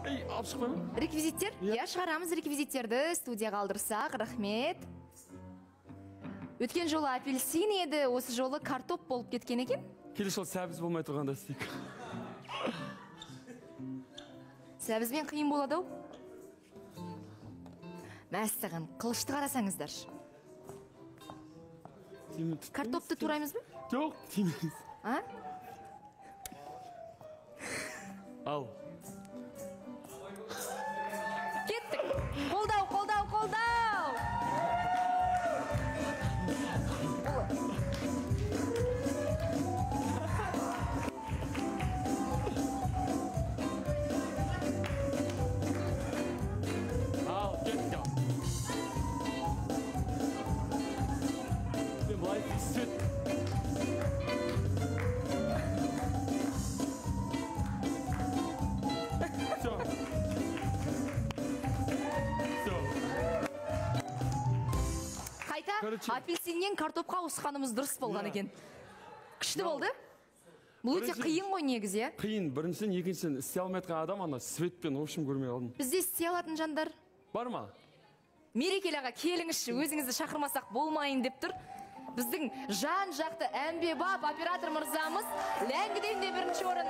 Алып шықпаймын. Реквизиттер? Я шығарамыз реквизиттерді студияға алдырсақ, рахмет. Өткен жолы апельсин еді, осы жолы картоп болып кеткен екен. Келесі жолы сәбіз болмай тұрғанда істейік. Сәбізбен қиын болады ау. Мәссаған, қылышты қарасаңыздар. Картопты тураймыз ба? Жоқ, тимейміз. А? Ал. Кеттік. Қолдау, қолдау, қолдау. Ал, кеттік. Мен бұлай сөйт. Апельсиннен картопқа ауысқанымыз дұрыс болған екен. Күшті болды? Бұл өте қиын ғой негізі. Қиын, біріншіден, екіншіден істей алмай жатқан адам ана светпен общем көрмей қалдым. Бізде істей алатын жандар бар ма? Мерекелі аға, келіңізші, өзіңізді шақырмасақ болмайын деп тұр. Біздің жан жақты әмбебап оператор мырзамыз ләңгіден де бірінші орын.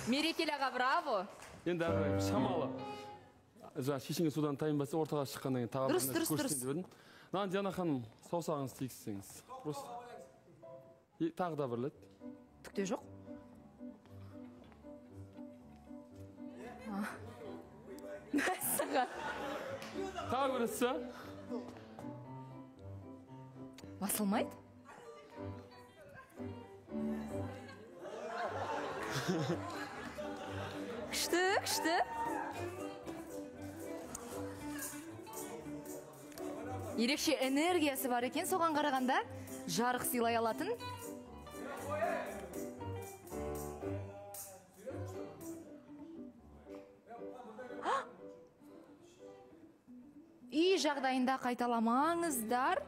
Мерекелі аға, браво. Енді әрі шамалы. Шешінге судан тайынбасы ортаға шыққаннан кейін тағы көрсетейін деп едім. Нан Диана ханым, саусағыңыз тигізсеңіз. Тағы да бір рет. Түкте жоқ. Мәссаған. Тағы бір етсі. Басылмайды? Күшті, күшті. Ерекше энергиясы бар екен, соған қарағанда жарық сыйлай алатын. Үй жағдайында қайталамаңыздар.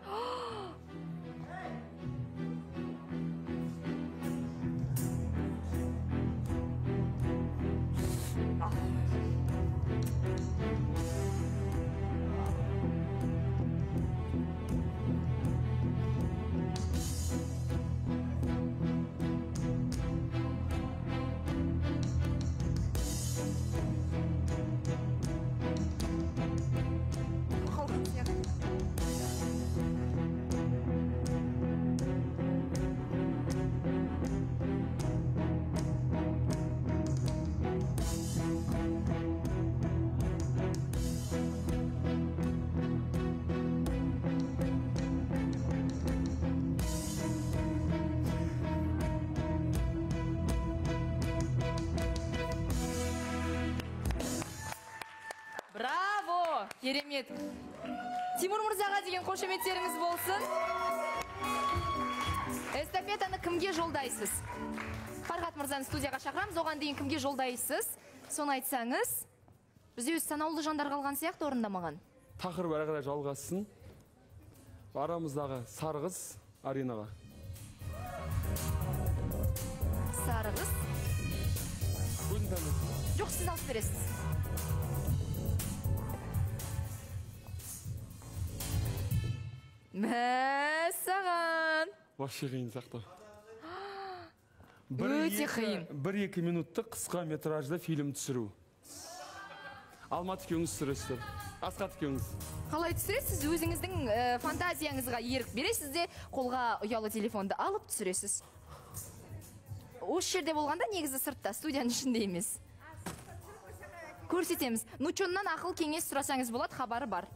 Браво! Керемет! Тимур мырзаға деген қошеметтеріңіз болсын. Эстафетаны кімге жолдайсыз? Фархат мырзаны студияға шақырамыз, оған дейін кімге жолдайсыз? Соны айтсаңыз, бізде өз санаулы жандар қалған сияқты орындамаған. Тақырып әрі қарай жалғассын. Арамыздағы Сарғыз Аринаға. Сарғыз? Жоқ, сіз алып бересіз. Мәссаған. Вообще қиын сақты. Өте қиын. 1-2 минутты қысқа метражда фильм түсіру. Алматы екеуіңіз түсіресіздер. Асқат екеуіңіз. Қалай түсіресіз? Өзіңіздің фантазияңызға ерік бересіз де қолға ұялы телефонды алып түсіресіз. Осы жерде болғанда негізі сыртта, студияның ішінде емес. Көрсетеміз. Нучоннан ақыл кеңес сұрасаңыз болады, хабары бар.